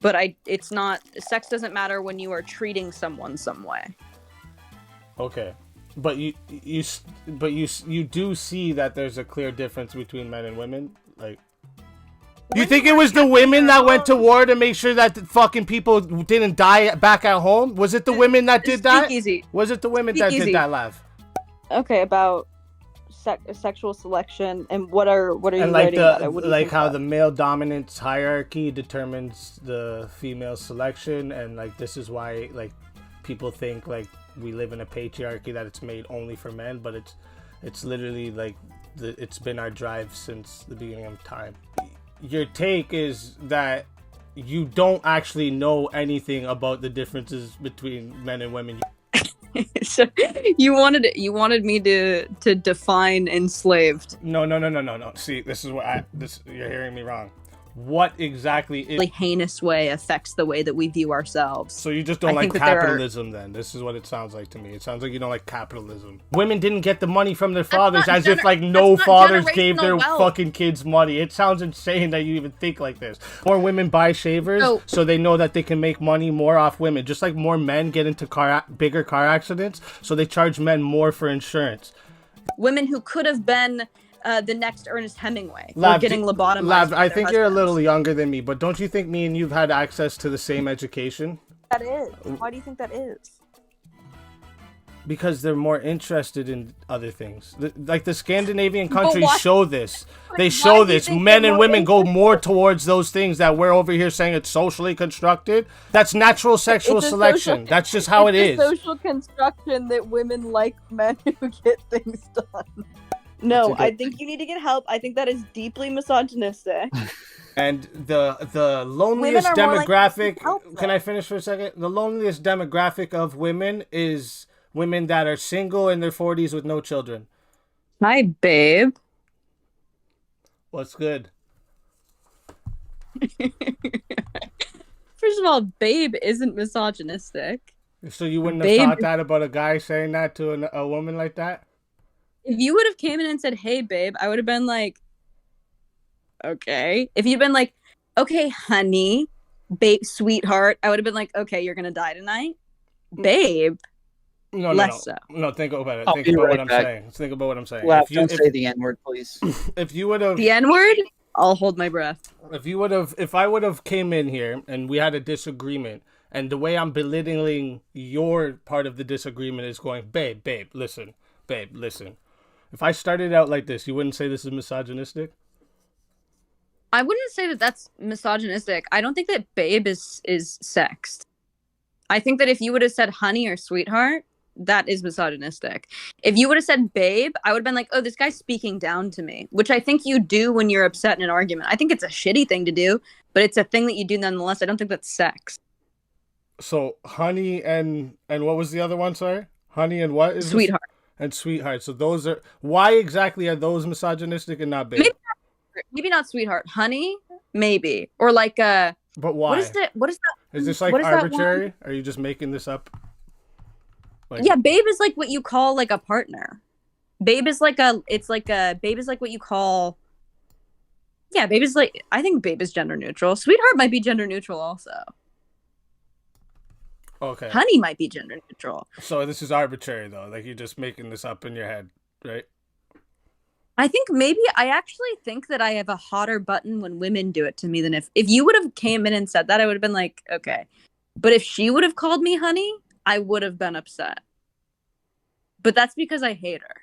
But it's not, sex doesn't matter when you are treating someone some way. Okay. But you do see that there's a clear difference between men and women? Like, you think it was the women that went to war to make sure that the fucking people didn't die back at home? Was it the women that did that? SpeakeaZy. Was it the women that did that, Lav? Okay, about sexual selection and what are you and like writing about it? What do you like think how about? the male dominance hierarchy determines the female selection, and like this is why like people think like we live in a patriarchy, that it's made only for men, but it's literally like it's been our drive since the beginning of time. Your take is that you don't actually know anything about the differences between men and women. So you wanted me to define enslaved. No. See, this is what you're hearing me wrong. What exactly is heinous way affects the way that we view ourselves. So you just don't like capitalism then? This is what it sounds like to me. It sounds like you don't like capitalism. Women didn't get the money from their fathers, as if like no fathers gave their fucking kids money. It sounds insane that you even think like this. More women buy shavers so they know that they can make money more off women. Just like more men get into bigger car accidents, so they charge men more for insurance. Women who could have been the next Ernest Hemingway were getting lobotomized. Lav, I think you're a little younger than me, but don't you think me and you've had access to the same education? That is. Why do you think that is? Because they're more interested in other things. Like the Scandinavian countries show this. They show this. Men and women go more towards those things that we're over here saying it's socially constructed. That's natural sexual selection. That's just how it is. It's social construction that women like men who get things done. No, I think you need to get help. I think that is deeply misogynistic. And the loneliest demographic... Can I finish for a second? The loneliest demographic of women is women that are single in their 40s with no children. Hi, babe. What's good? First of all, babe isn't misogynistic. So you wouldn't have thought that about a guy saying that to a woman like that? If you would have came in and said, hey, babe, I would have been like, okay. If you'd been like, okay, honey, babe, sweetheart, I would have been like, okay, you're going to die tonight. Babe. No, think about it. Think about what I'm saying. Think about what I'm saying. Lav, don't say the N-word, please. If you would have... The N-word? I'll hold my breath. If I would have came in here and we had a disagreement, and the way I'm belittling your part of the disagreement is going, babe, listen. If I started out like this, you wouldn't say this is misogynistic? I wouldn't say that that's misogynistic. I don't think that babe is sexed. I think that if you would have said honey or sweetheart, that is misogynistic. If you would have said babe, I would have been like, oh, this guy's speaking down to me, which I think you do when you're upset in an argument. I think it's a shitty thing to do, but it's a thing that you do nonetheless. I don't think that's sex. So honey and what was the other one, sorry? Honey and what? Sweetheart. And sweetheart. So those are... Why exactly are those misogynistic and not babe? Maybe not sweetheart. Honey? Maybe. Or like a... But why? What is that? Is this like arbitrary? Are you just making this up? Like... Yeah, babe is like what you call like a partner. Babe is like babe is like what you call... Yeah, babe is like... I think babe is gender neutral. Sweetheart might be gender neutral also. Okay. Honey might be gender neutral. So this is arbitrary though. Like you're just making this up in your head, right? I actually think that I have a hotter button when women do it to me than if you would have came in and said that, I would have been like, okay. But if she would have called me honey, I would have been upset. But that's because I hate her.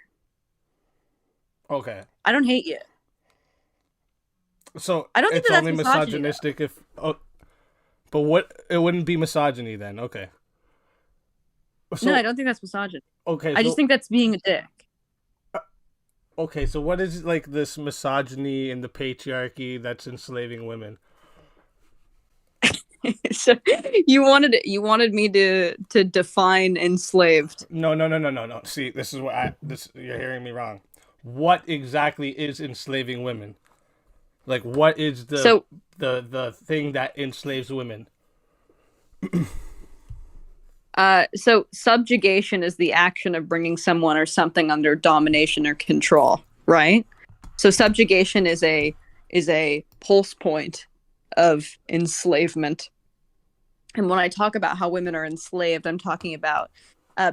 Okay. I don't hate you. So I don't think it's only misogynistic if... But what? It wouldn't be misogyny then. Okay. No, I don't think that's misogyny. Okay. I just think that's being a dick. Okay, so what is like this misogyny and the patriarchy that's enslaving women? So you wanted me to define enslaved. No. See, this is what you're hearing me wrong. What exactly is enslaving women? Like, what is the thing that enslaves women? So subjugation is the action of bringing someone or something under domination or control, right? So subjugation is a pulse point of enslavement. And when I talk about how women are enslaved, I'm talking about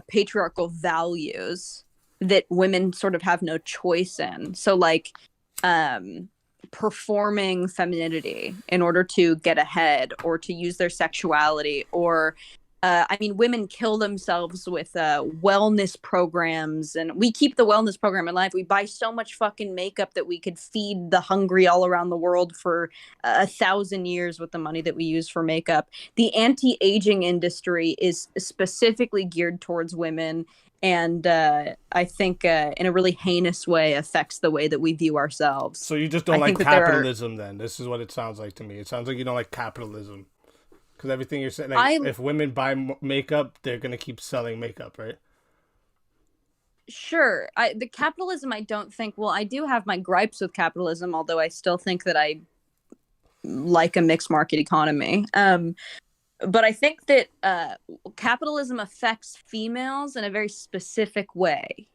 patriarchal values that women sort of have no choice in. So, like, um, performing femininity in order to get ahead or to use their sexuality, or I mean, women kill themselves with wellness programs, and we keep the wellness program alive. We buy so much fucking makeup that we could feed the hungry all around the world for 1,000 years with the money that we use for makeup. The anti-aging industry is specifically geared towards women, and I think in a really heinous way affects the way that we view ourselves. So you just don't I like think that there are capitalism then? This is what it sounds like to me. It sounds like you don't like capitalism. Because everything you're saying, like, I if women buy makeup, they're going to keep selling makeup, right? Sure. The capitalism, I don't think, well, I do have my gripes with capitalism, although I still think that I like a mixed market economy. But I think that capitalism affects females in a very specific way,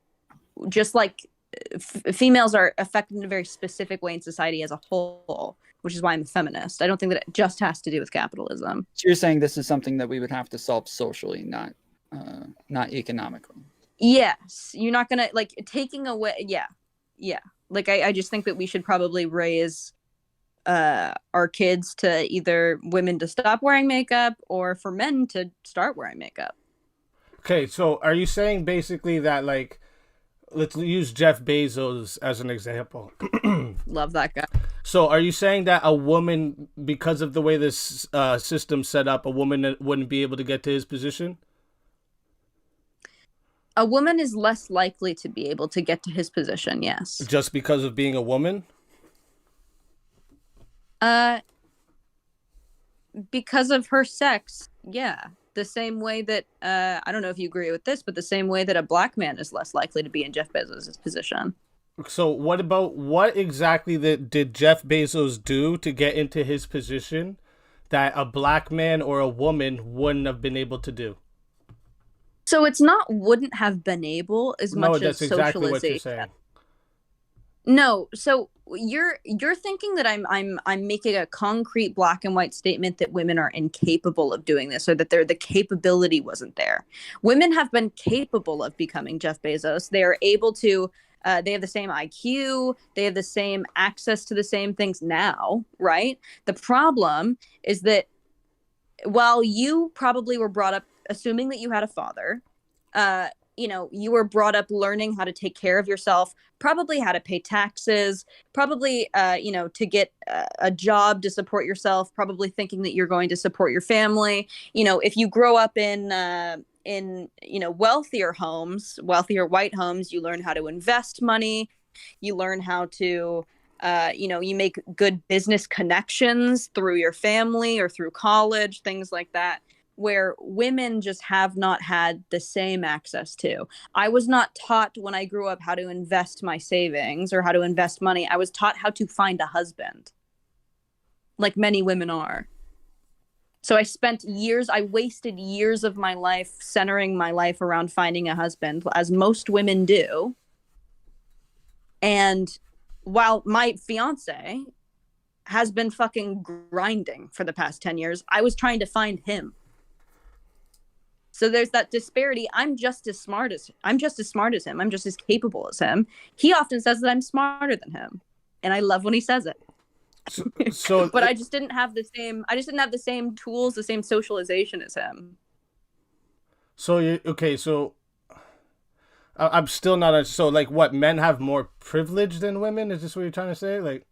just like females are affected in a very specific way in society as a whole, which is why I'm a feminist. I don't think that it just has to do with capitalism. So you're saying this is something that we would have to solve socially, not economically. Yes, you're not gonna like taking away. Yeah, yeah. Like I just think that we should probably raise our kids to either women to stop wearing makeup or for men to start wearing makeup. Okay, so are you saying basically that, like, let's use Jeff Bezos as an example. Love that guy. So are you saying that a woman, because of the way this system's set up, a woman wouldn't be able to get to his position? A woman is less likely to be able to get to his position, yes. Just because of being a woman? Uh, because of her sex, yeah. The same way that, I don't know if you agree with this, but the same way that a black man is less likely to be in Jeff Bezos' position. So what exactly did Jeff Bezos do to get into his position that a black man or a woman wouldn't have been able to do? So it's not wouldn't have been able as No, much as that's exactly what you're socialization. saying. No, so you're thinking that I'm making a concrete black and white statement that women are incapable of doing this, or that the capability wasn't there. Women have been capable of becoming Jeff Bezos. They are able to they have the same IQ, they have the same access to the same things now, right? The problem is that while you probably were brought up assuming that you had a father, uh, you were brought up learning how to take care of yourself, probably how to pay taxes, probably, to get a job to support yourself, probably thinking that you're going to support your family. If you grow up in wealthier homes, wealthier white homes, you learn how to invest money, you learn how to you make good business connections through your family or through college, things like that, where women just have not had the same access to. I was not taught when I grew up how to invest my savings or how to invest money. I was taught how to find a husband, like many women are. So I wasted years of my life centering my life around finding a husband, as most women do. And while my fiance has been fucking grinding for the past 10 years, I was trying to find him. So there's that disparity. I'm just as smart as him. I'm just as capable as him. He often says that I'm smarter than him, and I love when he says it. But I just didn't have the same tools, the same socialization as him. So I'm still not. So, like, what, men have more privilege than women? Is this what you're trying to say? Like,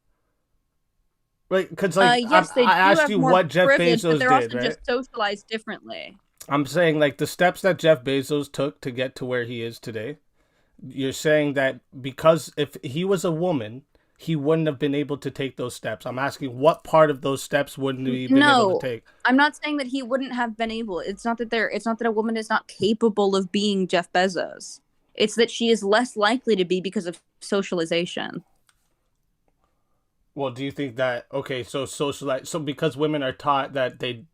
because yes, they do I asked have you more what Jeff privilege, but Bezos they're did, also right? just socialized differently. I'm saying, like, the steps that Jeff Bezos took to get to where he is today. You're saying that because if he was a woman, he wouldn't have been able to take those steps. I'm asking what part of those steps wouldn't he been able to take? I'm not saying that he wouldn't have been able. It's not that a woman is not capable of being Jeff Bezos. It's that she is less likely to be because of socialization. Well, do you think that, okay, so because women are taught that they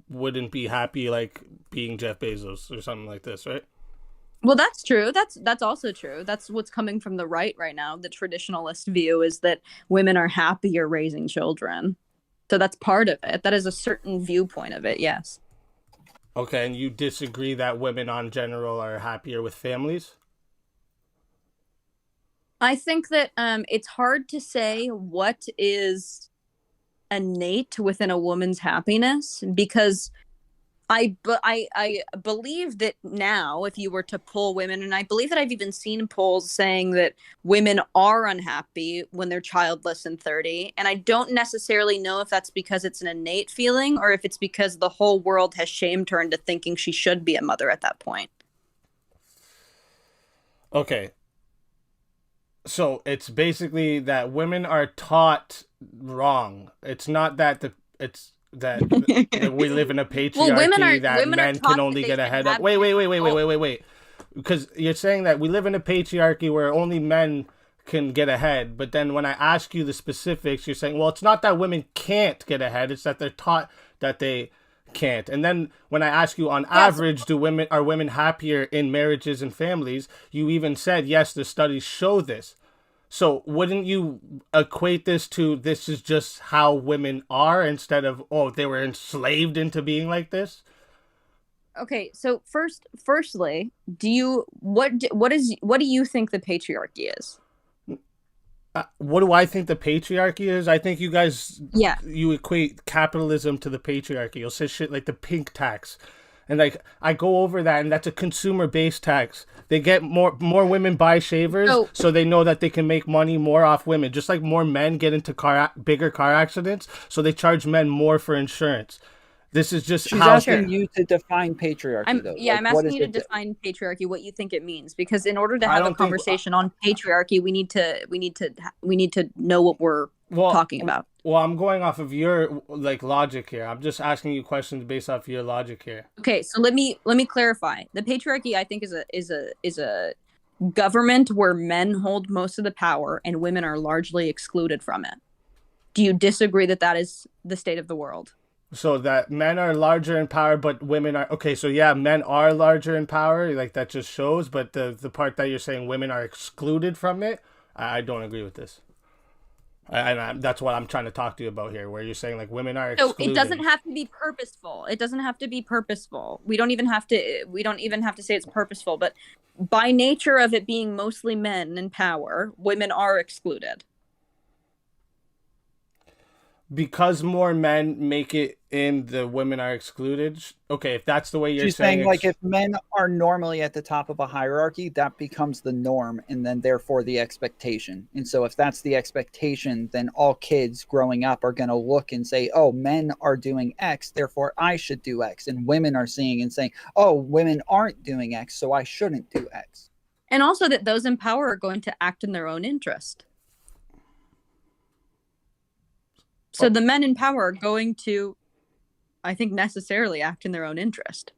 wouldn't be happy, like, being Jeff Bezos or something like this, right? Well, that's true. That's also true. That's what's coming from the right now. The traditionalist view is that women are happier raising children. So that's part of it. That is a certain viewpoint of it, yes. Okay, and you disagree that women on general are happier with families? I think that it's hard to say what is innate within a woman's happiness because I believe that now, if you were to poll women, and I believe that I've even seen polls saying that women are unhappy when they're childless and 30. And I don't necessarily know if that's because it's an innate feeling or if it's because the whole world has shamed her into thinking she should be a mother at that point. Okay, so it's basically that women are taught wrong. It's not that it's that we live in a Well, patriarchy that women are men can taught that only they get should ahead of. have Wait. Because you're saying that we live in a patriarchy where only men can get ahead, but then when I ask you the specifics, you're saying, well, it's not that women can't get ahead; it's that they're taught that they can't. And then when I ask you, on average, do women are women happier in marriages and families? You even said, yes, the studies show this. So wouldn't you equate this is just how women are instead of, oh, they were enslaved into being like this? Okay, so firstly, what do you think the patriarchy is? What do I think the patriarchy is? I think you guys, Yeah. you equate capitalism to the patriarchy. You'll say shit like the pink tax. And like I go over that, and that's a consumer-based tax. They get more women buy shavers, so they know that they can make money more off women. Just like more men get into bigger car accidents, so they charge men more for insurance. This is just She's how asking you to define patriarchy, though. Yeah, Like, I'm what asking is you to it define patriarchy, what you think it means, because in order to I have a don't think conversation on patriarchy, we need to know what we're talking about. Well, I'm going off of your like logic here. I'm just asking you questions based off your logic here. Okay, so let me clarify. The patriarchy, I think, is a government where men hold most of the power and women are largely excluded from it. Do you disagree that that is the state of the world? So that men are larger in power, but women are okay. So yeah, men are larger in power, like that just shows. But the part that you're saying women are excluded from it, I don't agree with this. That's what I'm trying to talk to you about here, where you're saying like women are excluded. So it doesn't have to be purposeful. It doesn't have to be purposeful. We don't even have to say it's purposeful. But by nature of it being mostly men in power, women are excluded. Because more men make it in, the women are excluded. Okay, if that's the way you're She's saying, like, if men are normally at the top of a hierarchy, that becomes the norm, and then therefore the expectation. And so if that's the expectation, then all kids growing up are going to look and say, oh, men are doing X, therefore I should do X. And women are seeing and saying, oh, women aren't doing X, so I shouldn't do X. And also that those in power are going to act in their own interest. So the men in power are going to, I think, necessarily act in their own interest.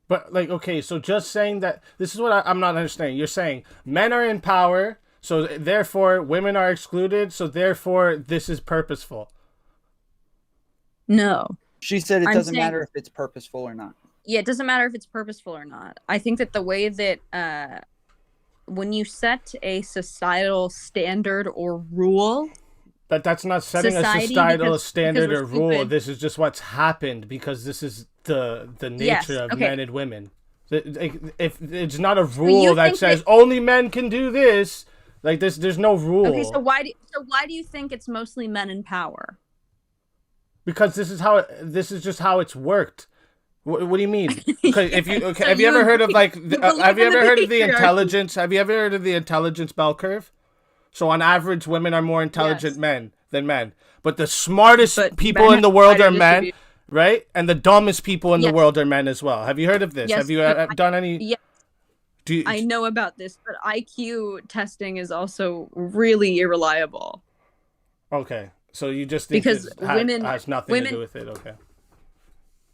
But like, okay, so just saying that, this is what I'm not understanding. You're saying men are in power, so therefore women are excluded, so therefore this is purposeful. No. She said it doesn't matter if it's purposeful or not. Yeah, it doesn't matter if it's purposeful or not. I think that the way that when you set a societal standard or rule... But that's not setting a societal standard or rule. This is just what's happened because this is the nature of men and women. If it's not a rule that says only men can do this, like this, there's no rule. Okay, so why do you think it's mostly men in power? Because this is just how it's worked. What do you mean? If you have you ever heard of like have you ever heard of the intelligence? Have you ever heard of the intelligence bell curve? So on average, women are more intelligent than men. But the smartest people in the world are men, right? And the dumbest people in the world are men as well. Have you heard of this? Have you done any... Yeah. I know about this, but IQ testing is also really irreliable. Okay. So you just think because women has nothing to do with it. Okay.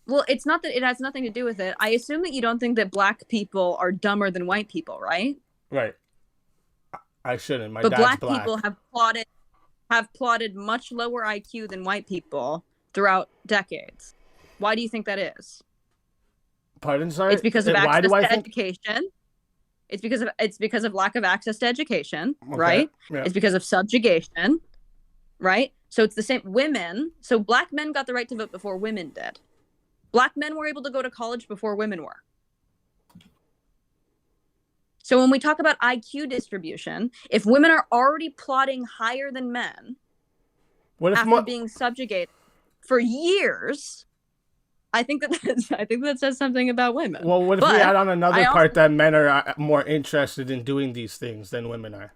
Well, it's not that it has nothing to do with it. I assume that you don't think that black people are dumber than white people, right? Right. I shouldn't. But black people have plotted much lower IQ than white people throughout decades. Why do you think that is? Pardon, sorry? It's because of access to education. It's because of lack of access to education, right? Yeah. It's because of subjugation, right? So it's the same. So black men got the right to vote before women did. Black men were able to go to college before women were. So when we talk about IQ distribution, if women are already plotting higher than men after being subjugated for years, I think that says something about women. Well, what if we add on another part that men are more interested in doing these things than women are?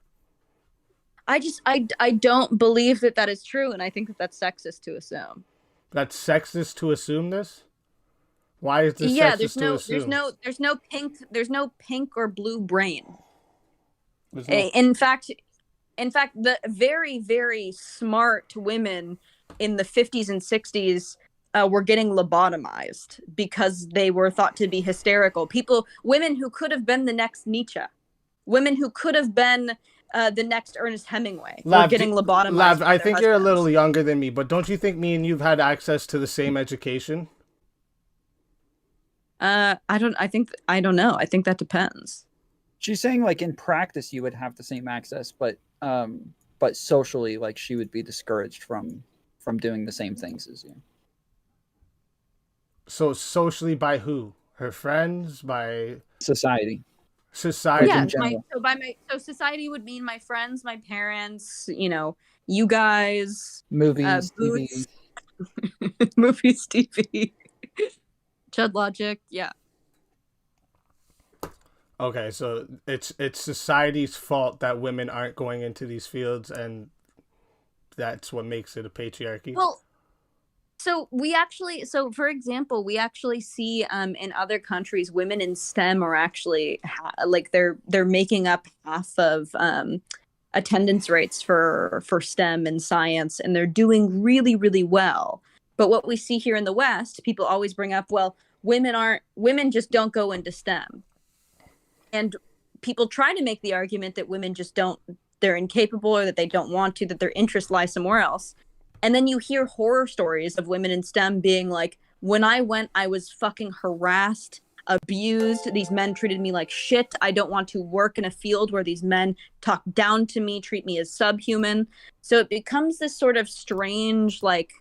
I don't believe that is true, and I think that that's sexist to assume. That's sexist to assume this? Why is this sexist to assume? There's no pink or blue brain. In fact, the very, very smart women in the 50s and 60s were getting lobotomized because they were thought to be hysterical. Women who could have been the next Nietzsche, women who could have been the next Ernest Hemingway, were getting lobotomized. Lav, I think you're a little younger than me, but don't you think me and you've had access to the same education? I don't know. I think that depends. She's saying like in practice you would have the same access, but socially, like she would be discouraged from doing the same things as you. So socially by who? Her friends? By society? Society. Yeah. So society would mean my friends, my parents. You guys. Movies, TV. Movies, TV. Chud Logic, yeah. Okay, so it's society's fault that women aren't going into these fields, and that's what makes it a patriarchy. Well, for example, we actually see in other countries, women in STEM are actually they're making up half of attendance rates for STEM and science, and they're doing really, really well. But what we see here in the West, people always bring up, well, women just don't go into STEM. And people try to make the argument that women just they're incapable, or that they don't want to, that their interests lie somewhere else. And then you hear horror stories of women in STEM being like, when I went, I was fucking harassed, abused. These men treated me like shit. I don't want to work in a field where these men talk down to me, treat me as subhuman. So it becomes this sort of strange, like,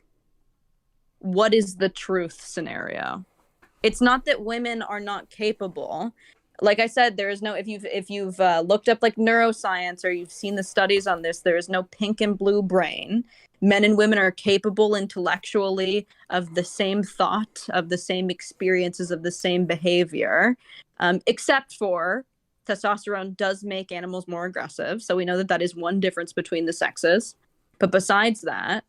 what is the truth scenario? It's not that women are not capable. Like I said, there is no, if you've looked up like neuroscience, or you've seen the studies on this, there is no pink and blue brain. Men and women are capable intellectually of the same thought, of the same experiences, of the same behavior, except for testosterone does make animals more aggressive. So we know that is one difference between the sexes. But besides that,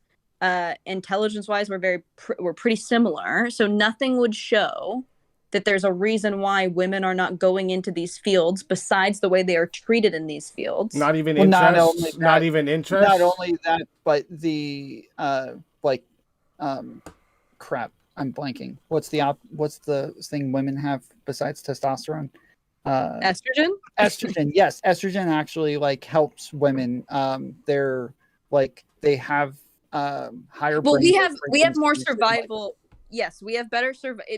intelligence-wise, we're pretty similar. So nothing would show that there's a reason why women are not going into these fields besides the way they are treated in these fields. Not even interest. Not even interest. Not only that, but the crap. I'm blanking. What's the thing women have besides testosterone? Estrogen. Estrogen. Yes, estrogen actually like helps women. They're like they have higher. Well, we have more survival. Yes, we have better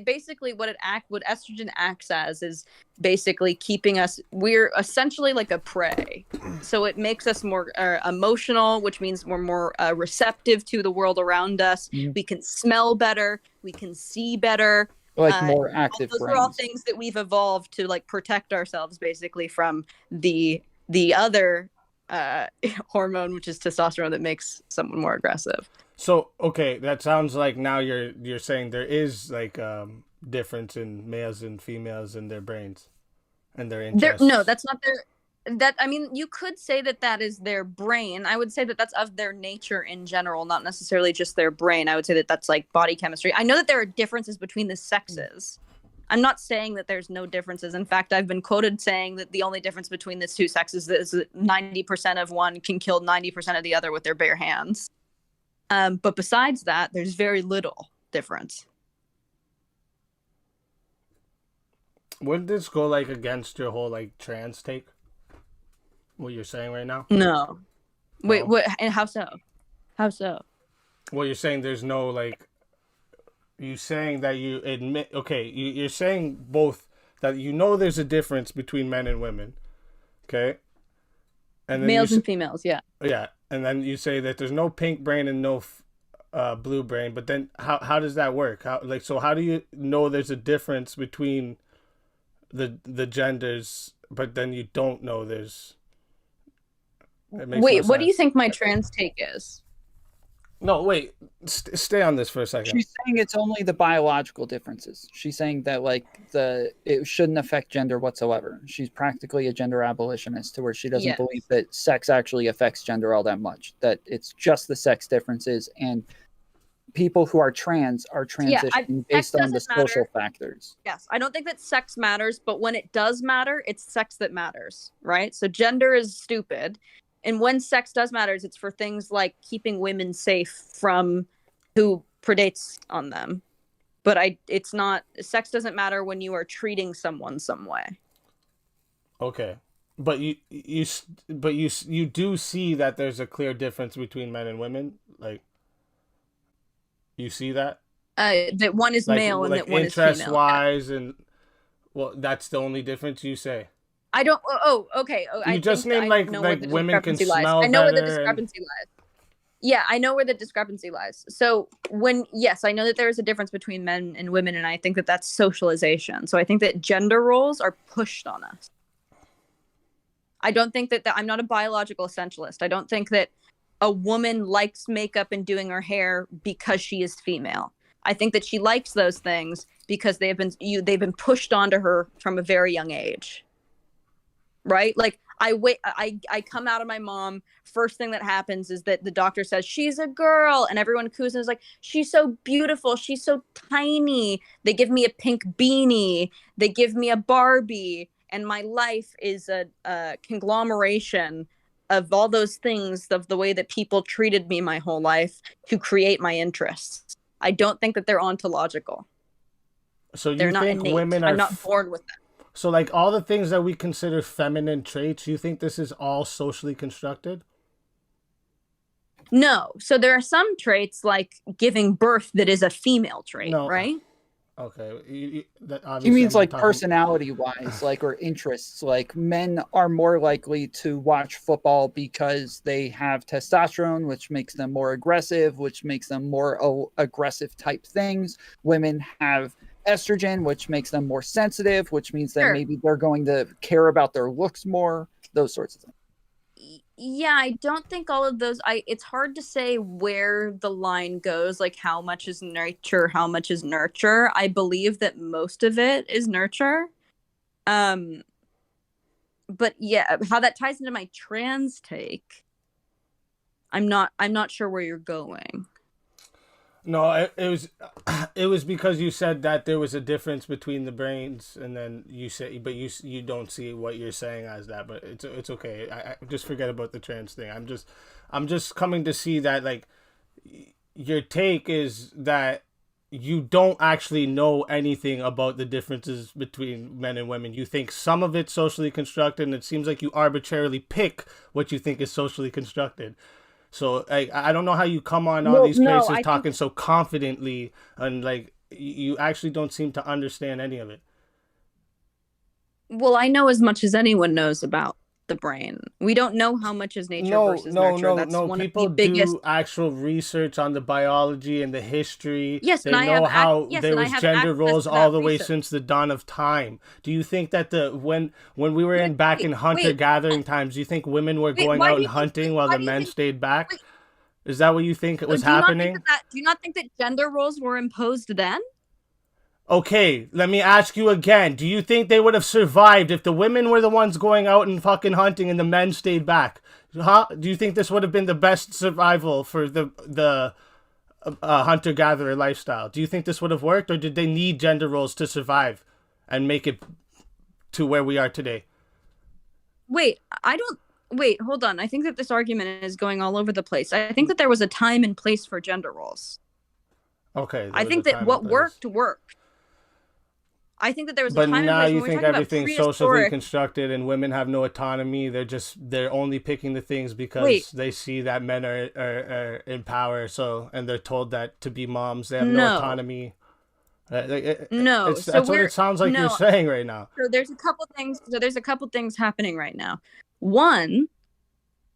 basically what estrogen acts as is basically keeping us, we're essentially like a prey. So it makes us more emotional, which means we're more receptive to the world around us. Mm. We can smell better, we can see better. Like more active those brains. Are all things that we've evolved to like protect ourselves basically from the other hormone, which is testosterone, that makes someone more aggressive. So, okay, that sounds like now you're saying there is like difference in males and females in their brains and their interests. No, that's not their. I mean, you could say that is their brain. I would say that that's of their nature in general, not necessarily just their brain. I would say that that's like body chemistry. I know that there are differences between the sexes. I'm not saying that there's no differences. In fact, I've been quoted saying that the only difference between the two sexes is that 90% of one can kill 90% of the other with their bare hands. But besides that, there's very little difference. Wouldn't this go like against your whole like trans take? What you're saying right now? No. Wait, what? And how so? How so? Well, you're saying there's no like. You saying that you admit? Okay, you're saying both that you know there's a difference between men and women. Okay. And then males and females, yeah. Yeah. And then you say that there's no pink brain and no blue brain, but then how does that work? How do you know there's a difference between the genders, but then you don't know there's it makes no Wait, what do you sense. think my trans take is? No, wait, stay on this for a second. She's saying it's only the biological differences. She's saying that like it shouldn't affect gender whatsoever. She's practically a gender abolitionist to where she doesn't Yes. believe that sex actually affects gender all that much. That it's just the sex differences, and people who are transitioning based on the doesn't matter. social factors. Yes, I don't think that sex matters, but when it does matter, it's sex that matters, right? So gender is stupid. And when sex does matter, it's for things like keeping women safe from who predates on them. But it's not, sex doesn't matter when you are treating someone some way. Okay, but you do see that there's a clear difference between men and women. Like, you see that, That one is male and that one is interest female. wise, and well, that's the only difference you say. I don't. Oh, okay. Oh, You just named like women can smell I know where the better discrepancy lies. Yeah, I know where the discrepancy lies. So yes, I know that there is a difference between men and women, and I think that that's socialization. So I think that gender roles are pushed on us. I don't think that I'm not a biological essentialist. I don't think that a woman likes makeup and doing her hair because she is female. I think that she likes those things because they've been pushed onto her from a very young age. Right? Like I come out of my mom. First thing that happens is that the doctor says she's a girl, and everyone coos and is like, she's so beautiful, she's so tiny. They give me a pink beanie, they give me a Barbie, and my life is a conglomeration of all those things, of the way that people treated me my whole life to create my interests. I don't think that they're ontological. So they're you not think innate. women are I'm not born with them. So, like, all the things that we consider feminine traits, you think this is all socially constructed? No. So there are some traits like giving birth that is a female trait, No. right? Okay. He means like personality wise, like, or interests. Like, men are more likely to watch football because they have testosterone, which makes them more aggressive, which makes them more aggressive type things. Women have estrogen, which makes them more sensitive, which means that maybe they're going to care about their looks more, those sorts of things. Yeah, I don't think all of those. It's hard to say where the line goes, like how much is nature, how much is nurture. I believe that most of it is nurture. But yeah, how that ties into my trans take, I'm not sure where you're going. No, it was because you said that there was a difference between the brains, and then you say, but you don't see what you're saying as that. But it's okay. I just forget about the trans thing. I'm just coming to see that, like, your take is that you don't actually know anything about the differences between men and women. You think some of it's socially constructed, and it seems like you arbitrarily pick what you think is socially constructed. So I don't know how you come on all these places talking so confidently, and like you actually don't seem to understand any of it. Well, I know as much as anyone knows about the brain. We don't know how much is nature versus nurture. That's one people of the biggest... do actual research on the biology and the history. Yes, they know how there was gender roles all the way since the dawn of time. Do you think that when we were back in hunter gathering times, do you think women were going out and hunting while the men stayed back? Is that what you think was happening? Do you not think that gender roles were imposed then? Okay, let me ask you again. Do you think they would have survived if the women were the ones going out and fucking hunting and the men stayed back? Huh? Do you think this would have been the best survival for the hunter-gatherer lifestyle? Do you think this would have worked, or did they need gender roles to survive and make it to where we are today? Wait, hold on. I think that this argument is going all over the place. I think that there was a time and place for gender roles. Okay. I think that what worked. I think that there was a time and place. But now you think everything's socially constructed and women have no autonomy. They're only picking the things because they see that men are in power. And they're told that to be moms, they have no autonomy. No, that's what it sounds like you're saying right now. So there's a couple things. happening right now. One,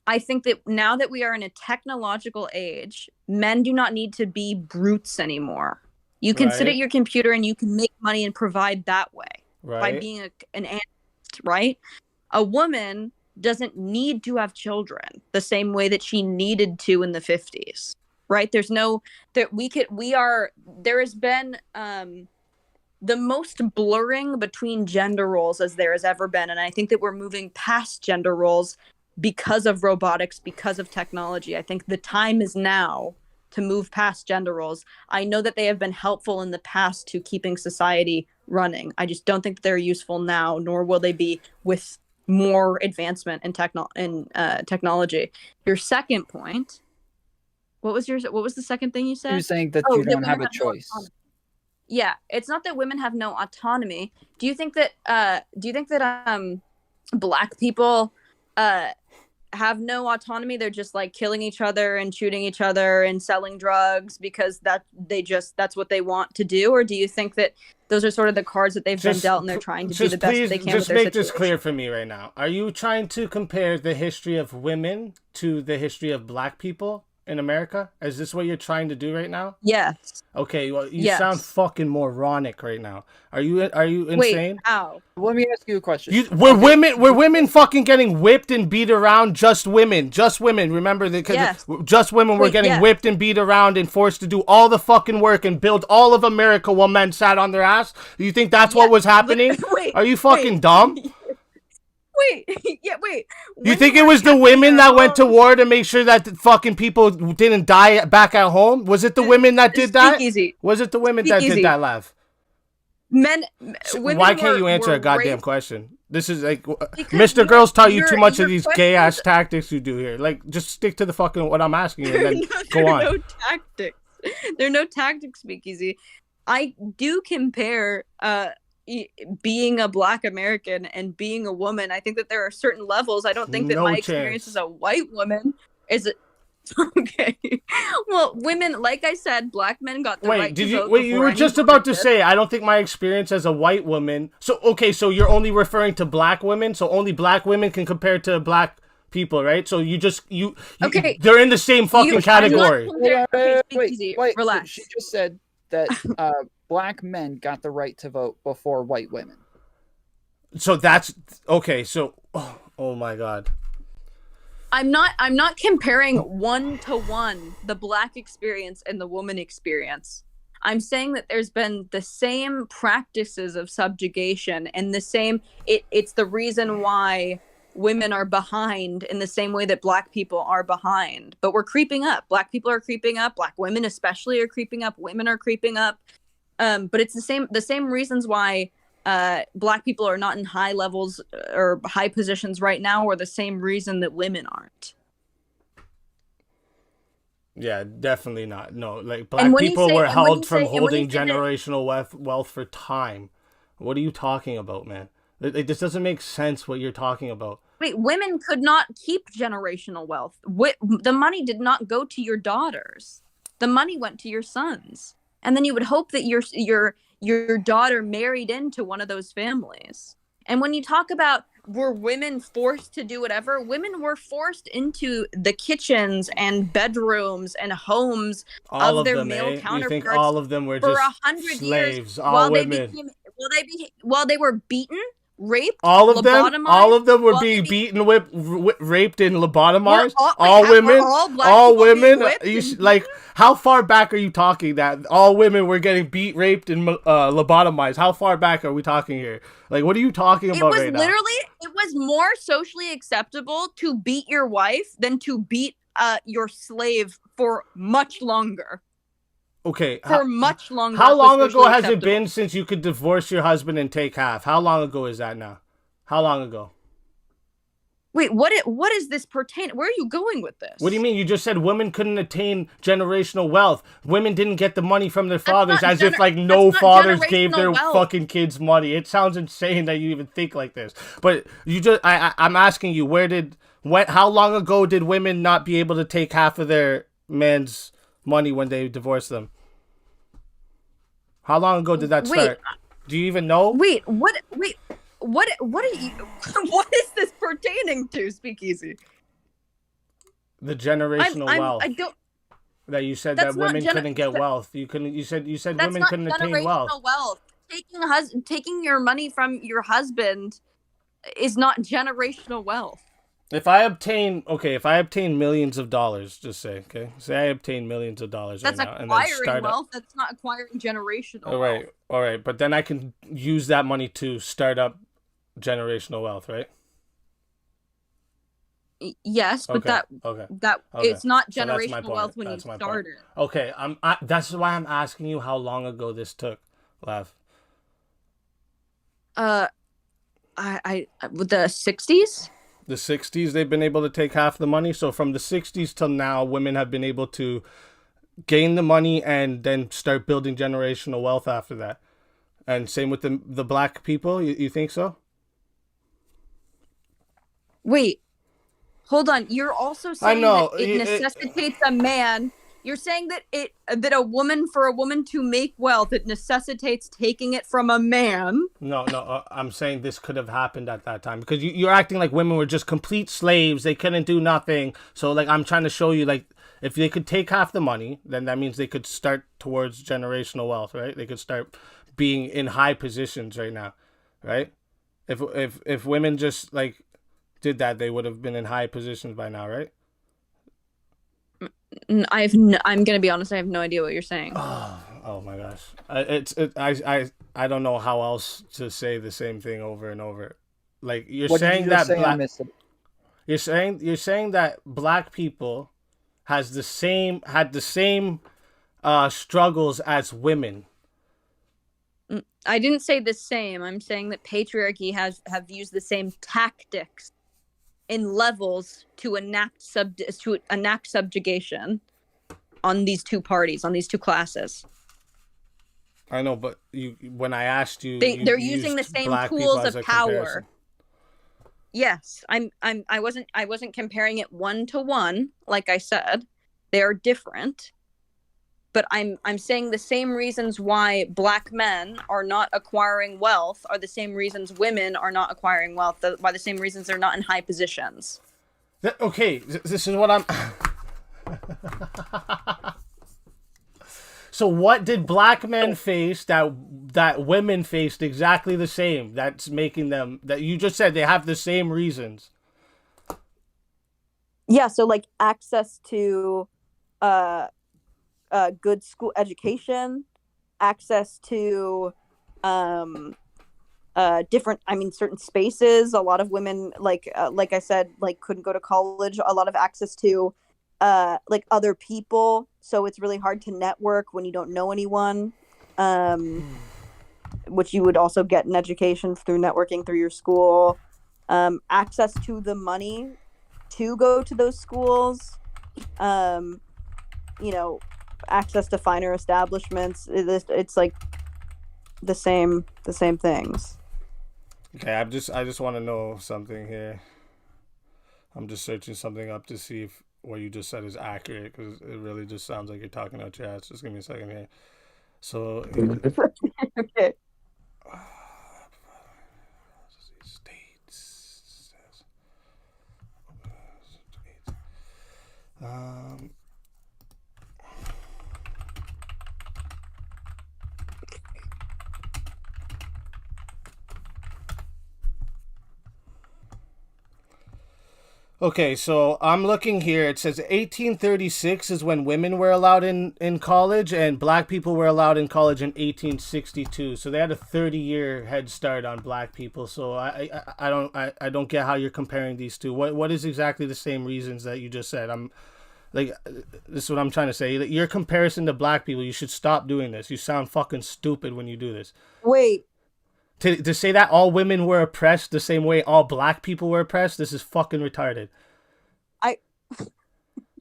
I think that now that we are in a technological age, men do not need to be brutes anymore. You can sit at Right. your computer and you can make money and provide that way by Right. being an analyst, right? A woman doesn't need to have children the same way that she needed to in the 50s, right? There's no that there has been the most blurring between gender roles as there has ever been, and I think that we're moving past gender roles because of robotics, because of technology. I think the time is now to move past gender roles. I know that they have been helpful in the past to keeping society running. I just don't think they're useful now, nor will they be with more advancement in technology. Your second point, what was the second thing you said? You're saying that Oh, you that don't women have a have no choice. autonomy. Yeah, it's not that women have no autonomy. Do you think that black people have no autonomy? They're just like killing each other and shooting each other and selling drugs because that's what they want to do? Or do you think that those are sort of the cards that they've been dealt and they're trying to do the best that they can with Just their make situation? this clear for me right now. Are you trying to compare the history of women to the history of black people in America? Is this what you're trying to do right now? Yes. Okay, well, you Yes. sound fucking moronic right now. Are you insane? Wait, how? Let me ask you a question. Were women fucking getting whipped and beat around? Just women. Remember that, because Yes. just women were getting yes. whipped and beat around and forced to do all the fucking work and build all of America while men sat on their ass. You think that's what was happening? Are you fucking dumb? Wait. Wait. You think it was the women that went to war to make sure that the fucking people didn't die back at home? Was it the women that did that? SpeakeaZy. Was it the women that did that, Lav? Women Why can't you answer were a goddamn raised- question? This is like, Because Mr. Girls taught you your- too much your of these questions- gay ass tactics you do here. Like, just stick to the fucking what I'm asking you and then go on. There are no tactics. There are no tactics, SpeakeaZy. I do compare being a Black American and being a woman. I think that there are certain levels. I don't think that No my chance. experience as a white woman is okay. Well, women, like I said, Black men got the right to vote. You were just about to say, I don't think my experience as a white woman. So, okay, so you're only referring to Black women, so only Black women can compare to Black people, right? So you Okay. they're in the same fucking category. Wait, relax. she just said that Black men got the right to vote before white women. So that's okay. So, oh my God. I'm not comparing one to one the Black experience and the woman experience. I'm saying that there's been the same practices of subjugation and the same it's the reason why women are behind in the same way that Black people are behind. But we're creeping up. Black people are creeping up. Black women especially are creeping up. Women are creeping up. But it's the same reasons why Black people are not in high levels or high positions right now, or the same reason that women aren't. Yeah, definitely not. No, like Black people were held from holding generational wealth for time. What are you talking about, man? This doesn't make sense what you're talking about. Wait, women could not keep generational wealth. The money did not go to your daughters. The money went to your sons. And then you would hope that your daughter married into one of those families. And when you talk about were women forced to do whatever, women were forced into the kitchens and bedrooms and homes all of their them, male counterparts. You think all of them were for just 100 slaves? years All women. while they were beaten, raped, all of them were being beaten, beaten, raped, and lobotomized. All women. Like, how far back are you talking that all women were getting beat, raped, and lobotomized? How far back are we talking here? Like, what are you talking about right now? It was more socially acceptable to beat your wife than to beat your slave for much longer. Okay. Much longer. How long ago has it been since you could divorce your husband and take half? How long ago is that now? How long ago? Wait, what is this pertain? Where are you going with this? What do you mean? You just said women couldn't attain generational wealth. Women didn't get the money from their fathers, as if like no fathers gave their fucking kids money. It sounds insane that you even think like this. But I'm asking you, how long ago did women not be able to take half of their man's money when they divorced them? How long ago did that start? Do you even know? What are you what is this pertaining to, SpeakeaZy? The generational I wealth don't. that you said that That's not women couldn't get wealth. You couldn't. You said that's women not couldn't attain wealth. generational wealth. Taking your money from your husband is not generational wealth. If I obtain millions of dollars, just say I obtain millions of dollars That's right now, and then acquiring start up. wealth. That's not acquiring generational All right, wealth. all right, but then I can use that money to start up generational wealth, right? Yes, but Okay, that okay. it's not So that's my generational point. wealth when you That's my point. start it. Okay, that's why I'm asking you how long ago this took, Lav. With the 60s. The 60s, they've been able to take half the money. So from the 60s till now, women have been able to gain the money and then start building generational wealth after that. And same with the black people. You think so? Wait, hold on. You're also I saying that know. it necessitates a man. You're saying that that a woman, for a woman to make wealth, it necessitates taking it from a man. No. I'm saying this could have happened at that time because you're acting like women were just complete slaves. They couldn't do nothing. So like I'm trying to show you like if they could take half the money, then that means they could start towards generational wealth, right? They could start being in high positions right now, right? If women just like did that, they would have been in high positions by now, right? I'm gonna be honest. I have no idea what you're saying. Oh my gosh, I don't know how else to say the same thing over and over. Like you're What did saying you that just say? I black, missed it. you're saying that black people had the same struggles as women. I didn't say the same. I'm saying that patriarchy have used the same tactics in levels to enact subjugation on these two parties, on these two classes. I know, but when I asked you, they're using the same tools of power. Comparison. Yes, I wasn't comparing it one to one. Like I said, they are different. But I'm saying the same reasons why black men are not acquiring wealth are the same reasons women are not acquiring wealth. Why the same reasons they're not in high positions. Okay, this is what I'm. So what did black men face that women faced exactly the same? That's making them that you just said they have the same reasons. Yeah, so like access to good school education, access to different, certain spaces. A lot of women, like I said, like couldn't go to college. A lot of access to like other people, so it's really hard to network when you don't know anyone, which you would also get an education through networking through your school. Access to the money to go to those schools, access to finer establishments. It's like the same things. Okay, I just want to know something here. I'm just searching something up to see if what you just said is accurate because it really just sounds like you're talking out your ass. Just give me a second here. So, Okay. States. Okay, so I'm looking here. It says 1836 is when women were allowed in college, and black people were allowed in college in 1862. So they had a 30-year head start on black people. So I don't get how you're comparing these two. What is exactly the same reasons that you just said? I'm like, this is what I'm trying to say. Your comparison to black people, you should stop doing this. You sound fucking stupid when you do this. Wait. To say that all women were oppressed the same way all black people were oppressed, this is fucking retarded.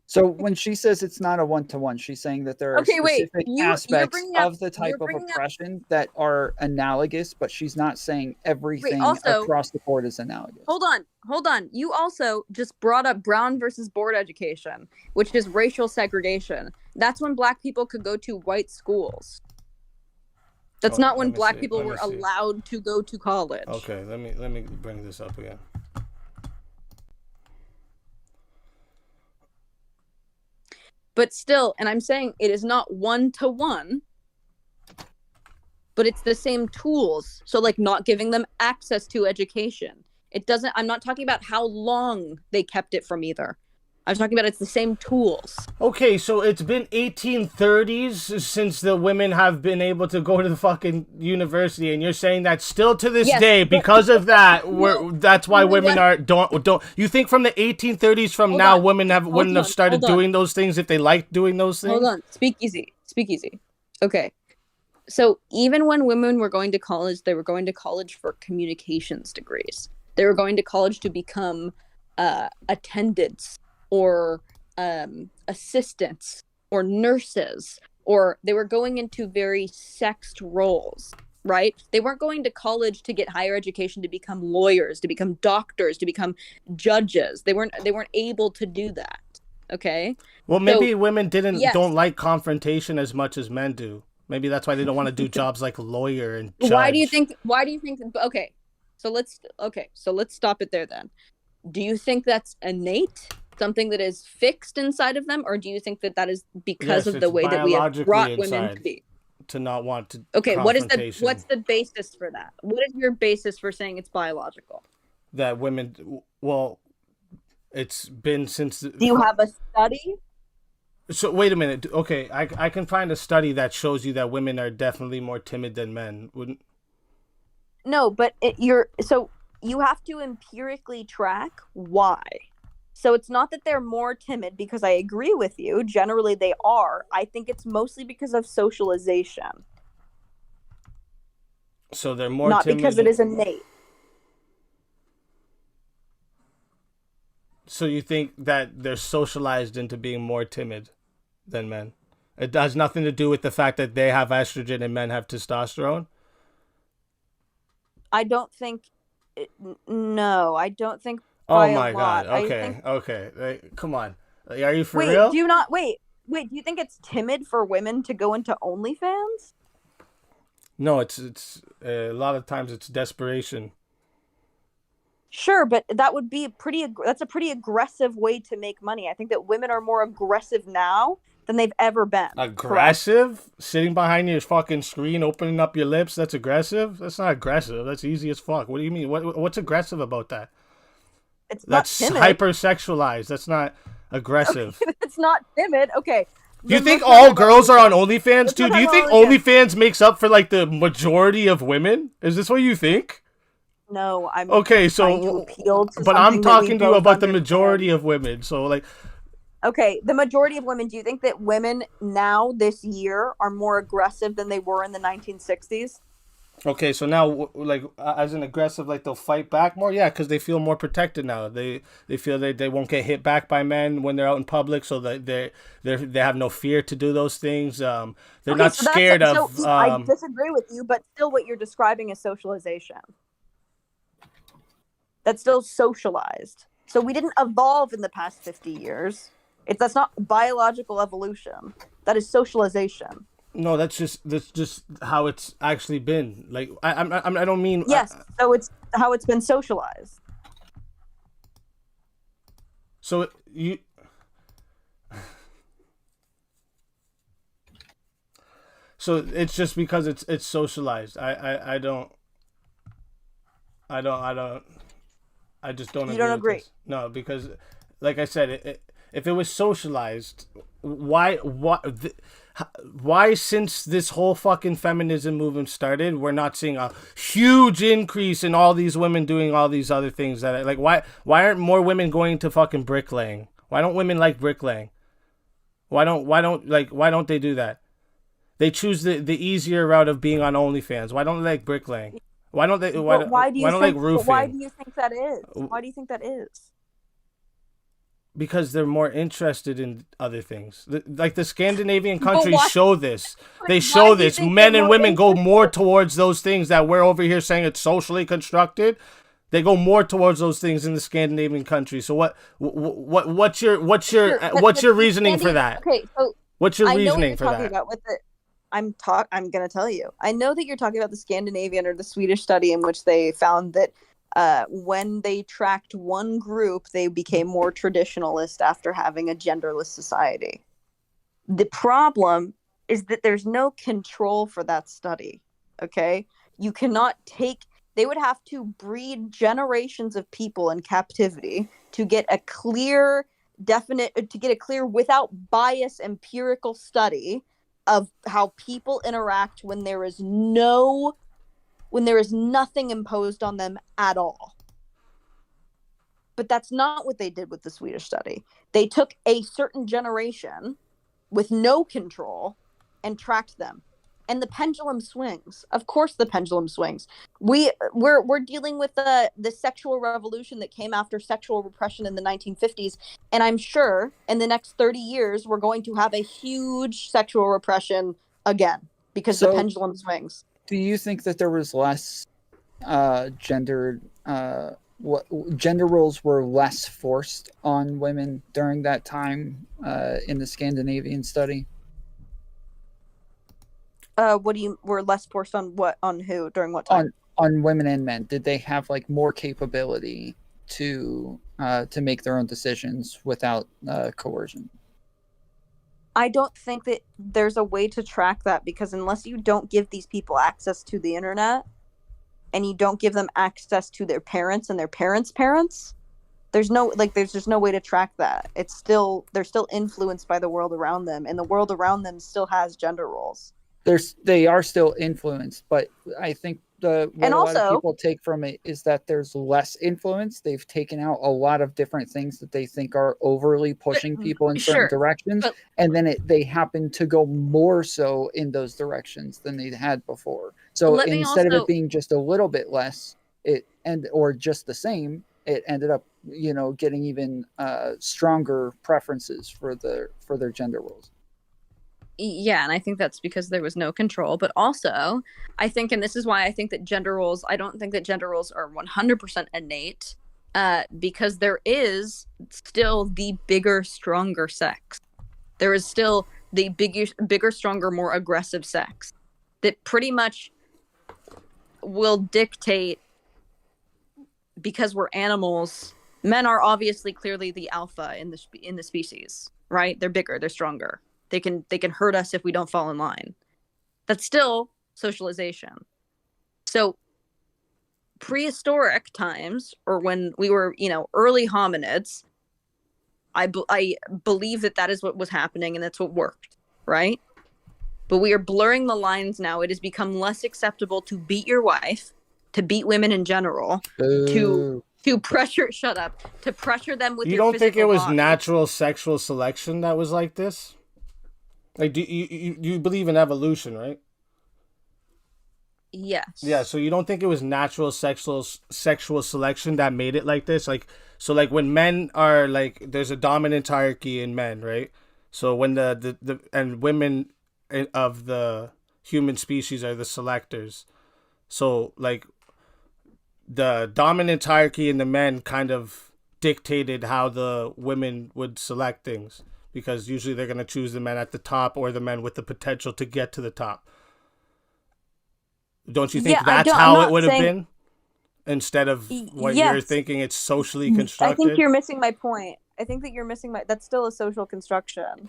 So when she says it's not a one-to-one, she's saying that there are specific aspects of the type of oppression that are analogous, but she's not saying everything across the board is analogous. Hold on. You also just brought up Brown versus Board education, which is racial segregation. That's when black people could go to white schools. That's not when black people were allowed to go to college. Okay, let me bring this up again. But still, and I'm saying it is not 1-to-1, but it's the same tools. So like not giving them access to education. It doesn't, I'm not talking about how long they kept it from either. I'm talking about it's the same tools. Okay, so it's been 1830s since the women have been able to go to the fucking university, and you're saying that still to this day, because of that, that's why women are don't. You think from the 1830s from now, women wouldn't have started doing those things if they liked doing those things? Hold on, speakeasy. Okay, so even when women were going to college, they were going to college for communications degrees. They were going to college to become attendants, or assistants, or nurses, or they were going into very sexed roles, right? They weren't going to college to get higher education to become lawyers, to become doctors, to become judges. They weren't able to do that. Okay. Well, maybe women don't like confrontation as much as men do. Maybe that's why they don't want to do jobs like lawyer and judge. Why do you think? Okay, so let's stop it there then. Do you think that's innate? Something that is fixed inside of them, or do you think that is because of the way that we have brought women to be? To not want to. Okay, what's the basis for that? What is your basis for saying it's biological? That women, well, it's been since. Do you have a study? So wait a minute. Okay, I can find a study that shows you that women are definitely more timid than men. Wouldn't? No, but you have to empirically track why. So it's not that they're more timid, because I agree with you. Generally, they are. I think it's mostly because of socialization. So they're more not timid. Because it is innate. So you think that they're socialized into being more timid than men? It has nothing to do with the fact that they have estrogen and men have testosterone? I don't think... No, I don't think... Oh my god. Okay. Come on. Are you for real? Do you think it's timid for women to go into OnlyFans? No, it's a lot of times it's desperation. Sure, but that would be that's a pretty aggressive way to make money. I think that women are more aggressive now than they've ever been. Aggressive? Correct? Sitting behind your fucking screen, opening up your lips, that's aggressive? That's not aggressive. That's easy as fuck. What do you mean? What's aggressive about that? That's hypersexualized. That's not aggressive. Okay, it's not timid. Okay. Do you think all girls are on OnlyFans too? Do you think OnlyFans makes up for like the majority of women? Is this what you think? No, I'm okay. So, but I'm talking to you about the majority of women. So, like, okay, the majority of women. Do you think that women now this year are more aggressive than they were in the 1960s? Okay, so now, like, as an aggressive, like, they'll fight back more? Yeah, because they feel more protected now. They feel they won't get hit back by men when they're out in public, so that they have no fear to do those things. They're not scared of... I disagree with you, but still what you're describing is socialization. That's still socialized. So we didn't evolve in the past 50 years. That's not biological evolution. That is socialization. No, that's just how it's actually been. Like I don't mean. Yes, so it's how it's been socialized. So you. So it's just because it's socialized. I just don't. You don't agree? No, because, like I said, if it was socialized, why since this whole fucking feminism movement started, we're not seeing a huge increase in all these women doing all these other things that like why aren't more women going to fucking bricklaying? Why don't women like bricklaying? Why don't they do that? They choose the easier route of being on OnlyFans. Why don't they like bricklaying? Why don't they why do you like roofing? Why do you think that is? Why do you think that is? Because they're more interested in other things. Like the Scandinavian countries show this. They show this. Men and women go more towards those things that we're over here saying it's socially constructed. They go more towards those things in the Scandinavian countries. So what's your reasoning for that? Okay, so what's your reasoning for that? I'm going to tell you. I know that you're talking about the Scandinavian or the Swedish study in which they found that when they tracked one group, they became more traditionalist after having a genderless society. The problem is that there's no control for that study. Okay? You cannot take, they would have to breed generations of people in captivity to get a clear, without bias, empirical study of how people interact when there is nothing imposed on them at all. But that's not what they did with the Swedish study. They took a certain generation with no control and tracked them. And the pendulum swings. Of course the pendulum swings. We're dealing with the sexual revolution that came after sexual repression in the 1950s, and I'm sure in the next 30 years we're going to have a huge sexual repression again because the pendulum swings. Do you think that there was less gender roles were less forced on women during that time in the Scandinavian study? Were less forced on what? On who? During what time? On women and men. Did they have like more capability to make their own decisions without coercion? I don't think that there's a way to track that, because unless you don't give these people access to the internet and you don't give them access to their parents and their parents' parents, there's just no way to track that. They're still influenced by the world around them, and the world around them still has gender roles. They are still influenced, but I think a lot of people take from it is that there's less influence. They've taken out a lot of different things that they think are overly pushing people in certain directions, and then they happen to go more so in those directions than they had before. So instead of it being just a little bit less, or just the same, it ended up getting even stronger preferences for their gender roles. Yeah, and I think that's because there was no control. But also, I think, and this is why I think that I don't think that gender roles are 100% innate, because there is still the bigger, stronger sex. There is still the bigger, stronger, more aggressive sex that pretty much will dictate, because we're animals. Men are obviously clearly the alpha in the species, right? They're bigger, they're stronger. They can hurt us if we don't fall in line. That's still socialization. So prehistoric times, or when we were, early hominids, I believe that is what was happening and that's what worked, right? But we are blurring the lines now. It has become less acceptable to beat your wife, to beat women in general, to pressure them with your physical body. You don't think it was natural sexual selection that was like this? Like, do you believe in evolution, right? Yes. Yeah, so you don't think it was natural sexual selection that made it like this? Like, so like when men are like, there's a dominant hierarchy in men, right? So when the and women of the human species are the selectors. So like the dominant hierarchy in the men kind of dictated how the women would select things, because usually they're going to choose the men at the top or the men with the potential to get to the top. Don't you think that's how it would have been? Instead of what you're thinking, it's socially constructed? I think you're missing my point. That's still a social construction.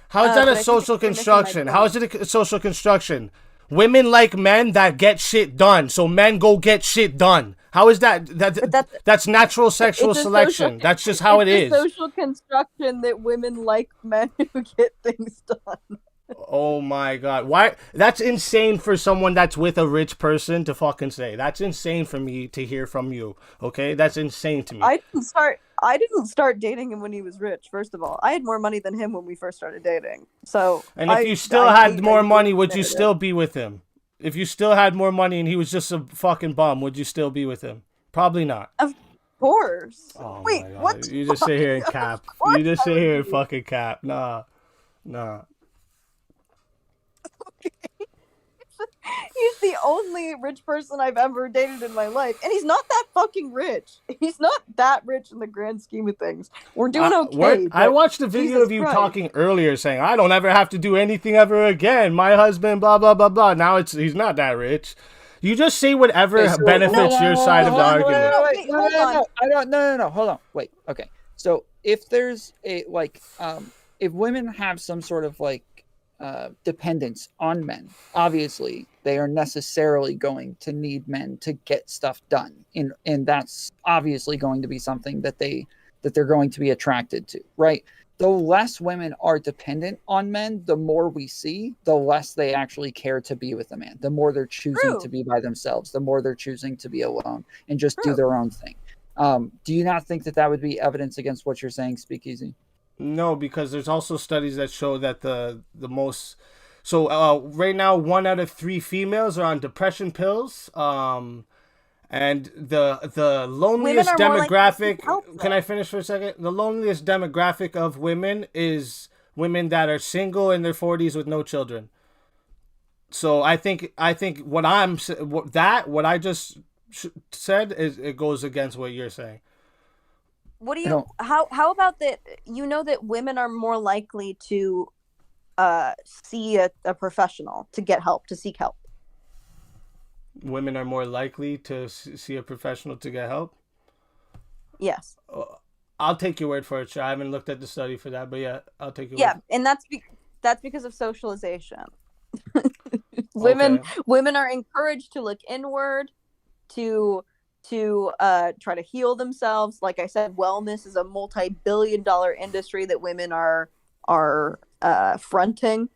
How is that a social construction? How is it a social construction? Women like men that get shit done, so men go get shit done. How is that? That's natural sexual selection. That's just how it is. It's a social construction that women like men who get things done. Oh my god. Why? That's insane for someone that's with a rich person to fucking say. That's insane for me to hear from you. Okay? That's insane to me. I didn't start dating him when he was rich, first of all. I had more money than him when we first started dating. So And if you still had more money, would you still be with him? If you still had more money and he was just a fucking bum, would you still be with him? Probably not. Of course. Oh wait, my God. what? You just sit here and cap. You just sit here and fucking cap. Nah. He's the only rich person I've ever dated in my life. And he's not that fucking rich. He's not that rich in the grand scheme of things. We're doing okay. I watched a video of you talking earlier saying, I don't ever have to do anything ever again. My husband, blah, blah, blah, blah. Now he's not that rich. You just say whatever benefits your side of the argument. No. Hold on. Wait. Okay. So if there's a if women have some sort of like dependence on men, obviously they are necessarily going to need men to get stuff done, and that's obviously going to be something that they're going to be attracted to, right? The less women are dependent on men, the more we see, the less they actually care to be with a man. The more they're choosing to be by themselves, the more they're choosing to be alone and just do their own thing. Do you not think that that would be evidence against what you're saying, SpeakeaZy? No, because there's also studies that show that the most right now 1 out of 3 females are on depression pills. And the Women loneliest are more likely to seek demographic. help, Can though. I finish for a second? The loneliest demographic of women is women that are single in their 40s with no children. So I think what I just said is it goes against what you're saying. What do I you? don't. How about that? You know that women are more likely to see a professional to get help, to seek help. Women are more likely to see a professional to get help. Yes. I'll take your word for it. Sure. I haven't looked at the study for that, but yeah, I'll take your Yeah, word. and that's because of socialization. women Okay. women are encouraged to look inward, to try to heal themselves. Like I said, wellness is a multi-billion-dollar industry that women are fronting.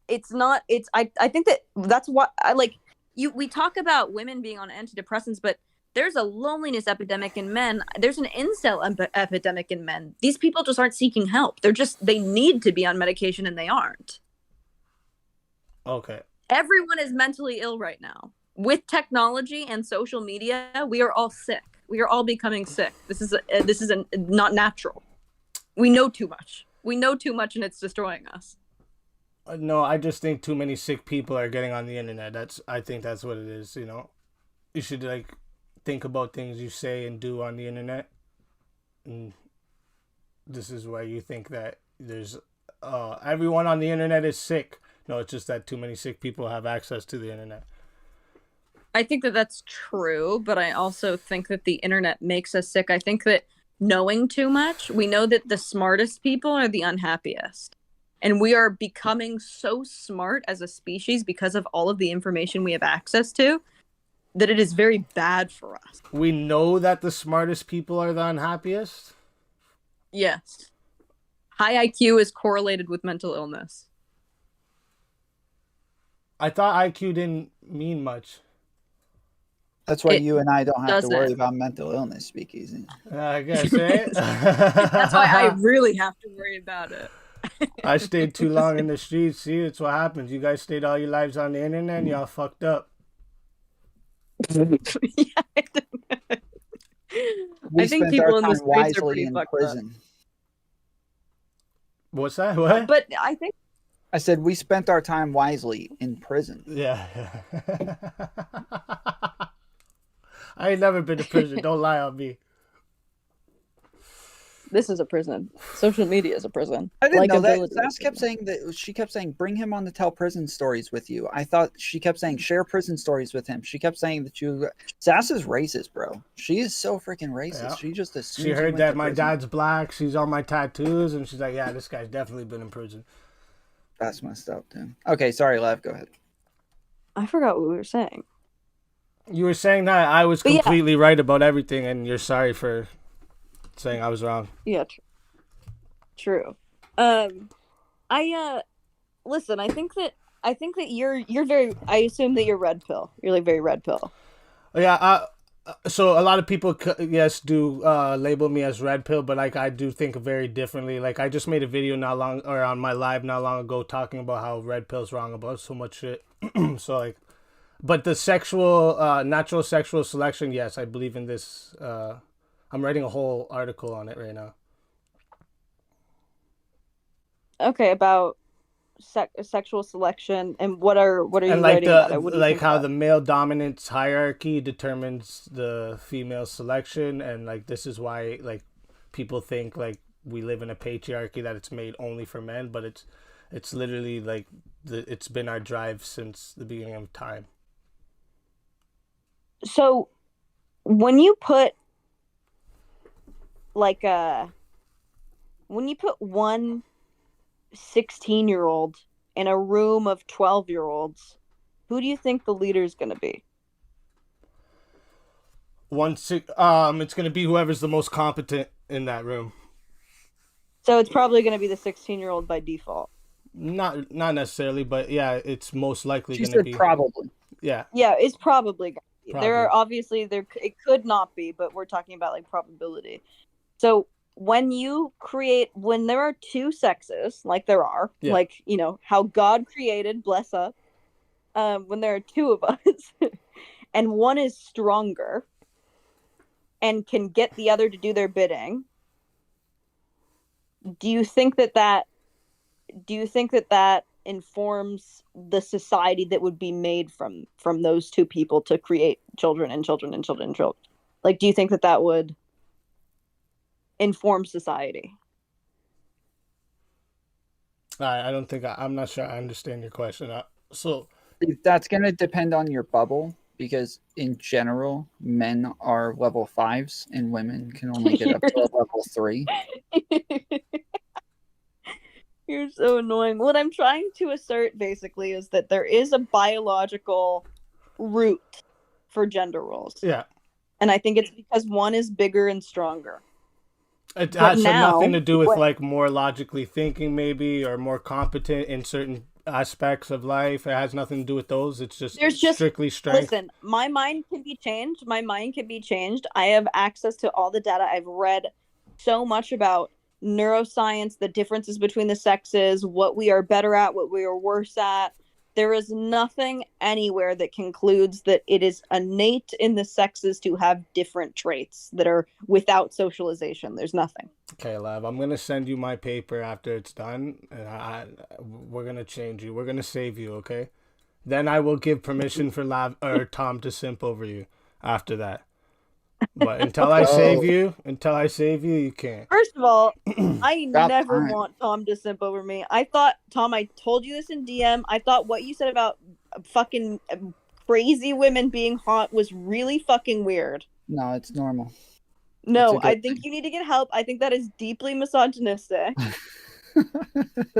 It's not. I think that's what I like. We talk about women being on antidepressants, but there's a loneliness epidemic in men. There's an incel epidemic in men. These people just aren't seeking help. They need to be on medication and they aren't. Okay. Everyone is mentally ill right now. With technology and social media, we are all sick. We are all becoming sick. This is not natural. We know too much. We know too much, and it's destroying us. No, I just think too many sick people are getting on the internet. I think that's what it is. You should like think about things you say and do on the internet. And this is why you think that there's everyone on the internet is sick. No, it's just that too many sick people have access to the internet. I think that that's true, but I also think that the internet makes us sick. I think that knowing too much, we know that the smartest people are the unhappiest. And we are becoming so smart as a species because of all of the information we have access to that it is very bad for us. We know that the smartest people are the unhappiest. Yes. High IQ is correlated with mental illness. I thought IQ didn't mean much. That's why It you and I don't have to worry doesn't. about mental illness, SpeakeaZy. I guess, eh? That's why I really have to worry about it. I stayed too long in the streets. See, it's what happens. You guys stayed all your lives on the internet and y'all fucked up. Yeah, We I think spent our people in the time streets are wisely pretty in fucked up. prison. What's that? What? But I think I said we spent our time wisely in prison. Yeah. I ain't never been to prison. Don't lie on me. this is a prison. Social media is a prison. I didn't know that. Likeability is a Sass kept prison. saying that. She kept saying, "Bring him on to tell prison stories with you." I thought she kept saying, "Share prison stories with him." She kept saying that you. Sass is racist, bro. She is so freaking racist. Yeah. She just assumes She you heard went that to my prison. dad's black. She's on my tattoos, and she's like, "Yeah, this guy's definitely been in prison." That's messed up, dude. Okay, sorry, Lav. Go ahead. I forgot what we were saying. You were saying that I was But yeah. completely right about everything, and you're sorry for saying I was wrong. Yeah, true. I listen. I think that you're very. I assume that you're red pill. You're like very red pill. Yeah. So a lot of people, yes, do label me as red pill, but like I do think very differently. Like I just made a video on my live not long ago talking about how red pill's wrong about so much shit. So like, but the natural sexual selection, yes, I believe in this. I'm writing a whole article on it right now. Okay, about sexual selection and what are you And like writing about it? What do you like think how about? the male dominance hierarchy determines the female selection, and like this is why like people think like we live in a patriarchy, that it's made only for men, but it's literally like it's been our drive since the beginning of time. So when you put like when you put one 16-year-old in a room of 12-year-olds, who do you think the leader is going to be? It's gonna be whoever's the most competent in that room. So it's probably going to be the 16-year-old by default. Not necessarily, but yeah, it's most likely She gonna said be. probably. Yeah. Yeah, it's probably going to be. Probably. There are obviously it could not be, but we're talking about like probability. So when there are two sexes, like there are, Yeah. like, you know, how God created, bless us, when there are two of us, and one is stronger and can get the other to do their bidding, do you think that informs the society that would be made from those two people to create children and children and children and children? Like, do you think that would inform society? I don't think I'm not sure I understand your question. So That's going to depend on your bubble, because in general, men are level 5s and women can only get up to a level 3. You're so annoying. What I'm trying to assert basically is that there is a biological root for gender roles. yeah, And I think it's because one is bigger and stronger. it But has now, nothing to do with like more logically thinking maybe, or more competent in certain aspects of life. It has nothing to do with those. It's just strictly strength. Listen, my mind can be changed. I have access to all the data. I've read so much about neuroscience, the differences between the sexes, what we are better at, what we are worse at. There is nothing anywhere that concludes that it is innate in the sexes to have different traits that are without socialization. There's nothing. Okay, Lav, I'm gonna send you my paper after it's done, and we're gonna change you. We're gonna save you, okay? Then I will give permission for Tom to simp over you after that. But until I save you, you can't. First of all, I never want Tom to simp over me. I thought, Tom, I told you this in DM. I thought what you said about fucking crazy women being hot was really fucking weird. No, it's normal. No, I think you need to get help. I think that is deeply misogynistic.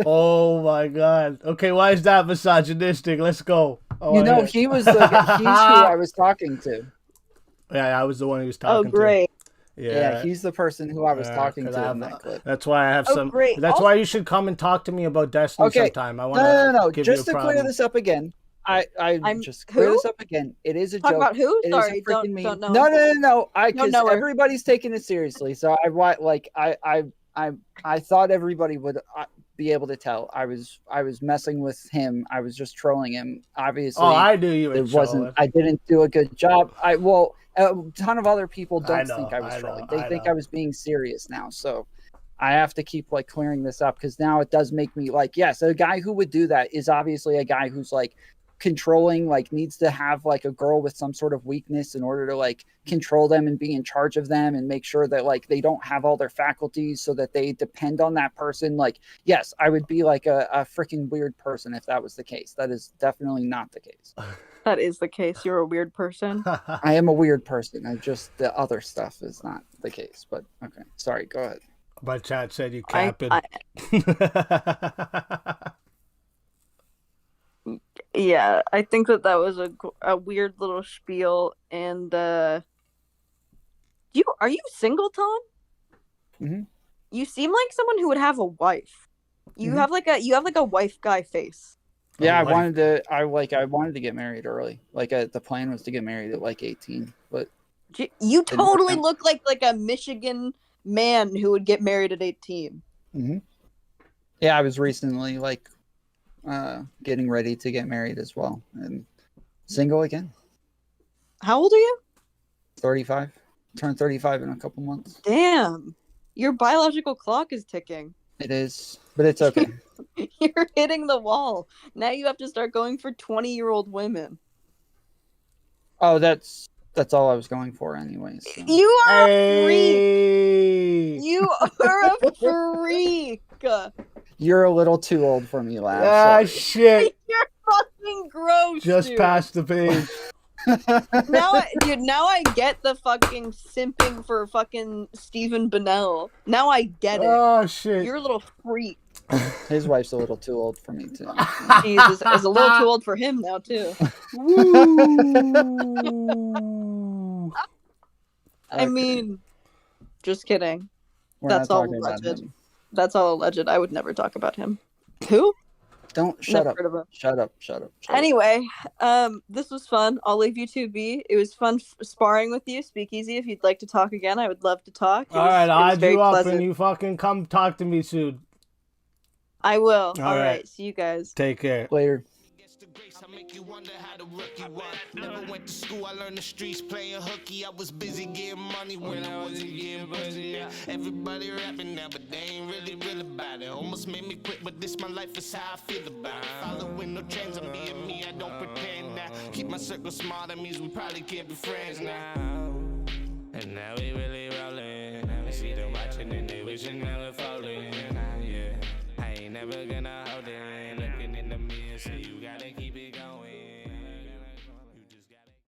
Oh my god. Okay, why is that misogynistic? Let's go. He's who I was talking to. Yeah, I was the one he was talking to. Oh, great. Yeah, he's the person who I was talking to in that clip. That's why I have Great. That's why you should come and talk to me about Destiny sometime. I want No. Just to clear this up again. This up again. It is a joke. Talk about who? It Sorry, don't know. No. Because everybody's taking it seriously. So I thought everybody would be able to tell. I was messing with him. I was just trolling him. Obviously, I knew you were trolling. I didn't do a good job. A ton of other people don't think I was trolling. They think I was being serious now. So I have to keep like clearing this up, because now it does make me like, yes, a guy who would do that is obviously a guy who's like controlling, like needs to have like a girl with some sort of weakness in order to like control them and be in charge of them and make sure that like they don't have all their faculties so that they depend on that person. Like, yes, I would be like a freaking weird person if that was the case. That is definitely not the case. That is the case. You're a weird person. I am a weird person. The other stuff is not the case. But okay, sorry. Go ahead. My chat said you capping. Yeah, I think that was a weird little spiel. And are you single, Tom? Mm-hmm. You seem like someone who would have a wife. You have like a wife guy face. Yeah, I wanted to get married early. Like the plan was to get married at like 18, but you totally look like a Michigan man who would get married at 18. Mm-hmm. Yeah, I was recently like getting ready to get married as well, and single again. How old are you? 35. Turn 35 in a couple months. Damn, your biological clock is ticking. It is, but it's okay. You're hitting the wall. Now you have to start going for 20-year-old women. Oh, that's all I was going for anyways. So. You are a freak. You are a freak. You're a little too old for me, Lav. Ah, shit. You're fucking gross. Just past the page. Now I get the fucking simping for fucking Stephen Bennell. Now I get it. Oh shit! You're a little freak. His wife's a little too old for me too. Jesus, is a little too old for him now too. Woo! I mean, just kidding. We're That's not all talking about alleged. him. That's all alleged. I would never talk about him. Who? Don't shut Never up. heard of him. Shut up. Shut up. Shut up. Anyway, this was fun. I'll leave you two be. It was fun sparring with you. SpeakeaZy. If you'd like to talk again, I would love to talk. All right, I'll add very you up pleasant. and you fucking come talk to me soon. I will. All All right. right. See you guys. Take care. Later. I make you wonder how the rookie was. Never went to school, I learned the streets playing hooky. I was busy getting money when I wasn't getting pussy. Everybody rapping now, but they ain't really real about it. Almost made me quit, but this my life is how I feel about it. Following no trends, I'm being me, I don't pretend now. Keep my circle small, that means we probably can't be friends now. And now we really rolling. I see them watching and they wishing I was falling. Yeah, I ain't never gonna hold it.